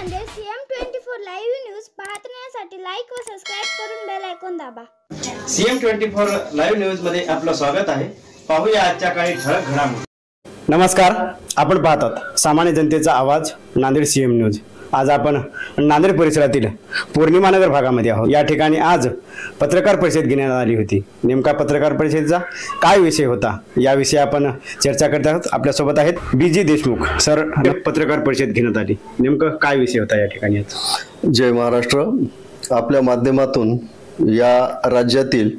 Nanded CM24 live news पाहण्यासाठी like व subscribe करून बेल आयकॉन दाबा। CM24 लाईव्ह न्यूज मध्ये आपलं स्वागत आहे। पाहूया आजच्या काही ठळक घडामोडी। नमस्कार, आपण पाहतात सामान्य जनतेचा आवाज नांदेड CM न्यूज। आज आपण नांदेड परिसरातील पौर्णिमा नगर भागामध्ये आहोत। या ठिकाणी आज पत्रकार परिषद घेण्यात आली होती। नेमका पत्रकार परिषदेचा काय विषय होता याविषयी आपण चर्चा करत आहोत। आपल्या सोबत आहेत BG देशमुख सर। पत्रकार परिषद घेण्यात आली, नेमका काय विषय होता या ठिकाणी? जय महाराष्ट्र। आपल्या माध्यमातून या राज्यातील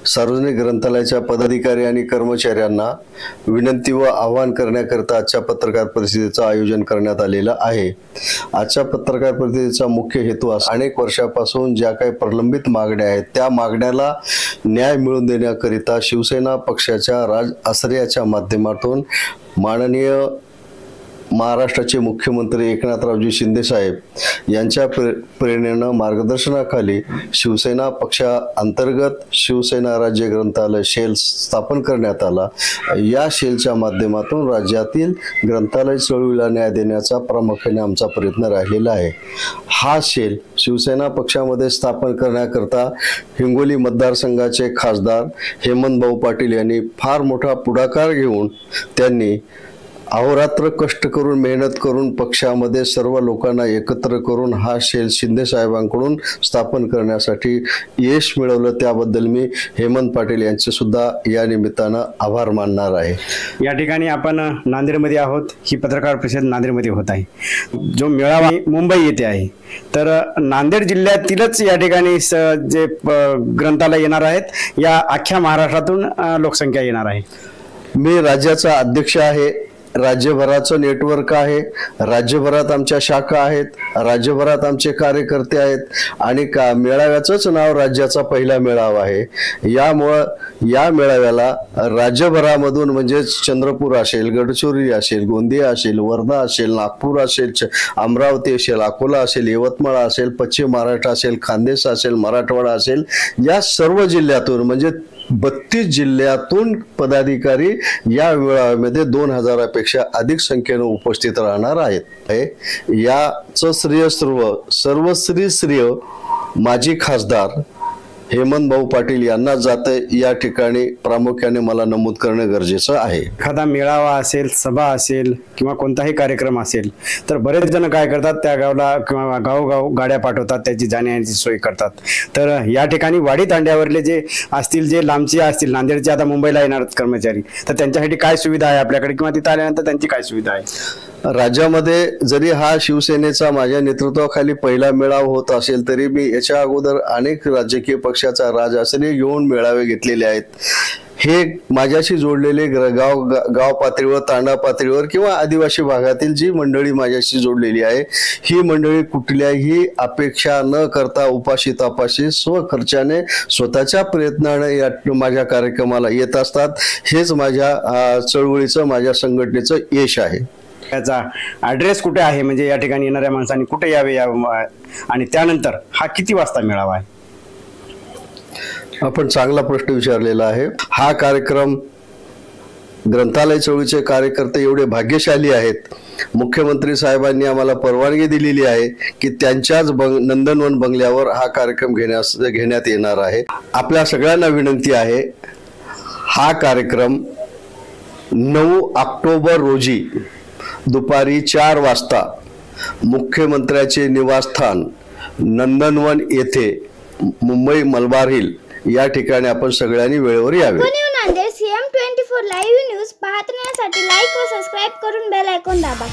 सार्वजनिक ग्रंथालयाच्या पदाधिकारी आणि कर्मचाऱ्यांना विनंती व आवाहन करण्याकरता आजच्या पत्रकार परिषदेचं आयोजन करण्यात आलेलं आहे। आजच्या पत्रकार परिषदेचा मुख्य हेतू अनेक वर्षापासून ज्या काही प्रलंबित मागण्या आहेत त्या मागण्याला न्याय मिळवून देण्याकरिता शिवसेना पक्षाच्या राज आश्रयाच्या माध्यमातून माननीय महाराष्ट्राचे मुख्यमंत्री एकनाथरावजी शिंदे साहेब यांच्या प्रेरणेनं मार्गदर्शनाखाली शिवसेना पक्षाअंतर्गत शिवसेना राज्य ग्रंथालय शेल स्थापन करण्यात आला। या शेलच्या माध्यमातून राज्यातील ग्रंथालय चळवळीला न्याय देण्याचा प्रामुख्याने आमचा प्रयत्न राहिलेला आहे। हा शेल शिवसेना पक्षामध्ये स्थापन करण्याकरता हिंगोली मतदारसंघाचे खासदार हेमंत भाऊ पाटील यांनी फार मोठा पुढाकार घेऊन त्यांनी अहोरात्र कष्ट करून मेहनत करून पक्षामध्ये सर्व लोकांना एकत्र करून हा शेल शिंदे साहेबांकडून स्थापन करण्यासाठी यश मिळवलं। त्याबद्दल मी हेमंत पाटील यांचे सुद्धा या निमित्तानं आभार मानणार आहे। या ठिकाणी आपण नांदेडमध्ये आहोत। ही पत्रकार परिषद नांदेडमध्ये होत आहे। जो मेळावा मुंबई येथे आहे, तर नांदेड जिल्ह्यातीलच या ठिकाणी जे ग्रंथालय येणार आहेत, या अख्ख्या महाराष्ट्रातून लोकसंख्या येणार आहे। मी राज्याचा अध्यक्ष आहे। राज्यभराचं नेटवर्क आहे, राज्यभरात आमच्या शाखा आहेत, राज्यभरात आमचे कार्यकर्ते आहेत आणि मेळाव्याचंच नाव राज्याचा पहिला मेळावा आहे। यामुळं या मेळाव्याला राज्यभरामधून म्हणजे चंद्रपूर असेल, गडचिरोली असेल, गोंदिया असेल, वर्धा असेल, नागपूर असेल, अमरावती असेल, अकोला असेल, यवतमाळ असेल, पश्चिम महाराष्ट्र असेल, खानदेश असेल, मराठवाडा असेल, या सर्व जिल्ह्यातून म्हणजे 32 जिल्ह्यातून पदाधिकारी या मेळाव्यामध्ये 2000पेक्षा अधिक संख्येने उपस्थित राहणार आहेत। याचं सर्वश्री श्रेय माजी खासदार हेमंत भाऊ पाटील यांना जाते। या ठिकाणी प्रामुख्याने मला नमूद करणं गरजेचं आहे। एखादा मेळावा असेल, सभा असेल किंवा कोणताही कार्यक्रम असेल, तर बरेच जण काय करतात, त्या गावाला किंवा गावोगाव गाड्या पाठवतात, त्याची जाण्याची सोय करतात। तर या ठिकाणी वाडी तांड्यावरले जे असतील, जे लांबचे असतील, नांदेडचे आता मुंबईला येणार कर्मचारी, तर त्यांच्यासाठी काय सुविधा आहे आपल्याकडे किंवा तिथे आल्यानंतर त्यांची काय सुविधा आहे? राज्यामध्ये जरी हा शिवसेनेचा माझ्या नेतृत्वाखाली पहिला मेळावा होत असेल, तरी मी याच्या अगोदर अनेक राजकीय पक्षाचा राजआश्रय घेऊन मेळावे घेतलेले आहेत। हे माझ्याशी जोडलेले गाव पातळीवर, तांडा पातळीवर किंवा आदिवासी भागातील जी मंडळी माझ्याशी जोडलेली आहे, ही मंडळी कुठल्याही अपेक्षा न करता उपाशी तापाशी स्वखर्चाने स्वतःच्या प्रयत्नाने या माझ्या कार्यक्रमाला येत असतात। हेच माझ्या चळवळीचं, माझ्या संघटनेचं यश आहे। याचा ॲड्रेस कुठे आहे, म्हणजे या ठिकाणी येणाऱ्या माणसांनी कुठे यावे आणि त्यानंतर हा किती वाजता मेळावा आहे? आपण चांगला प्रश्न विचारलेला आहे। हा कार्यक्रम ग्रंथालय चळवळीचे कार्यकर्ते एवढे भाग्यशाली आहेत, मुख्यमंत्री साहेबांनी आम्हाला परवानगी दिलेली आहे की त्यांच्याच नंदनवन बंगल्यावर हा कार्यक्रम घेण्यात येणार आहे। आपल्या सगळ्यांना विनंती आहे, हा कार्यक्रम 9 ऑक्टोबर रोजी दुपारी 4 वाजता मुख्यमंत्र्याचे निवासस्थान नंदनवन येथे मुंबई मलबार हिल या ठिकाणी आपण सगळ्यांनी वेळेवर यावे। नांदेड CM24 लाईव्ह न्यूज पाहण्यासाठी लाईक व सबस्क्राइब करून बेल आयकॉन दाबा।